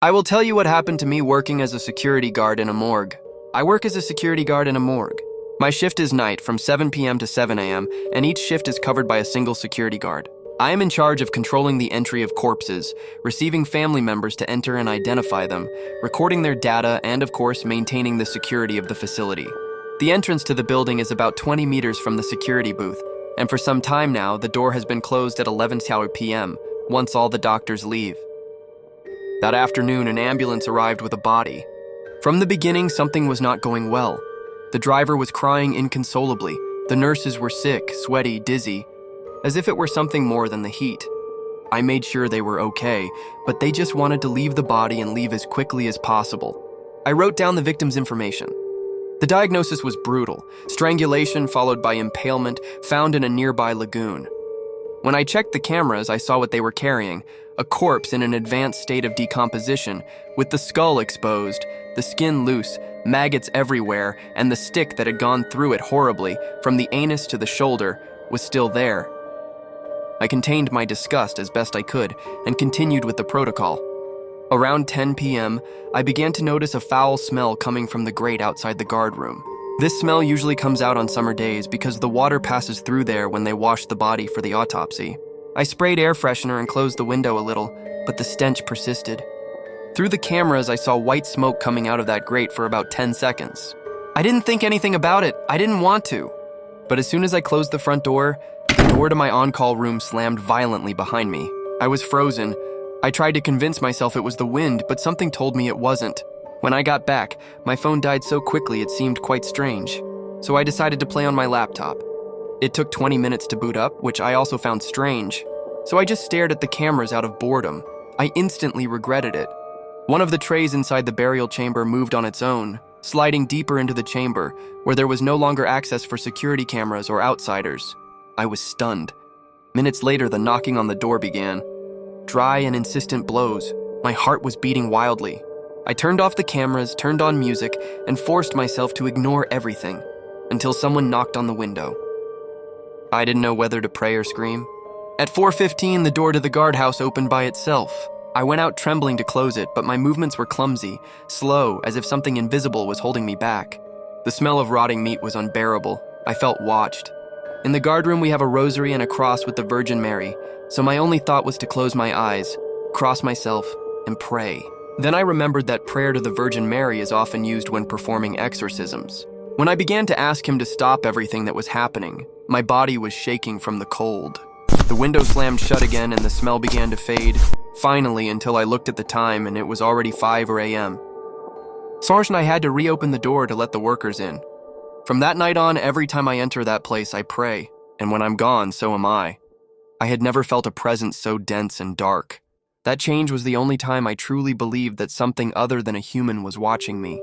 I will tell you what happened to me working as a security guard in a morgue. I work as a security guard in a morgue. My shift is night from 7 p.m. to 7 a.m., and each shift is covered by a single security guard. I am in charge of controlling the entry of corpses, receiving family members to enter and identify them, recording their data, and of course, maintaining the security of the facility. The entrance to the building is about 20 meters from the security booth, and for some time now, the door has been closed at 11 p.m., once all the doctors leave. That afternoon, an ambulance arrived with a body. From the beginning, something was not going well. The driver was crying inconsolably. The nurses were sick, sweaty, dizzy, as if it were something more than the heat. I made sure they were okay, but they just wanted to leave the body and leave as quickly as possible. I wrote down the victim's information. The diagnosis was brutal: strangulation followed by impalement, found in a nearby lagoon. When I checked the cameras, I saw what they were carrying: a corpse in an advanced state of decomposition, with the skull exposed, the skin loose, maggots everywhere, and the stick that had gone through it horribly, from the anus to the shoulder, was still there. I contained my disgust as best I could and continued with the protocol. Around 10 p.m., I began to notice a foul smell coming from the grate outside the guard room. This smell usually comes out on summer days because the water passes through there when they wash the body for the autopsy. I sprayed air freshener and closed the window a little, but the stench persisted. Through the cameras, I saw white smoke coming out of that grate for about 10 seconds. I didn't think anything about it. I didn't want to. But as soon as I closed the front door, the door to my on-call room slammed violently behind me. I was frozen. I tried to convince myself it was the wind, but something told me it wasn't. When I got back, my phone died so quickly it seemed quite strange. So I decided to play on my laptop. It took 20 minutes to boot up, which I also found strange. So I just stared at the cameras out of boredom. I instantly regretted it. One of the trays inside the burial chamber moved on its own, sliding deeper into the chamber, where there was no longer access for security cameras or outsiders. I was stunned. Minutes later, the knocking on the door began. Dry and insistent blows. My heart was beating wildly. I turned off the cameras, turned on music, and forced myself to ignore everything, until someone knocked on the window. I didn't know whether to pray or scream. At 4:15, the door to the guardhouse opened by itself. I went out trembling to close it, but my movements were clumsy, slow, as if something invisible was holding me back. The smell of rotting meat was unbearable. I felt watched. In the guard room, we have a rosary and a cross with the Virgin Mary, so my only thought was to close my eyes, cross myself, and pray. Then I remembered that prayer to the Virgin Mary is often used when performing exorcisms. When I began to ask him to stop everything that was happening, my body was shaking from the cold. The window slammed shut again and the smell began to fade, finally, until I looked at the time and it was already 5 a.m. Sarge and I had to reopen the door to let the workers in. From that night on, every time I enter that place, I pray, and when I'm gone, so am I. I had never felt a presence so dense and dark. That change was the only time I truly believed that something other than a human was watching me.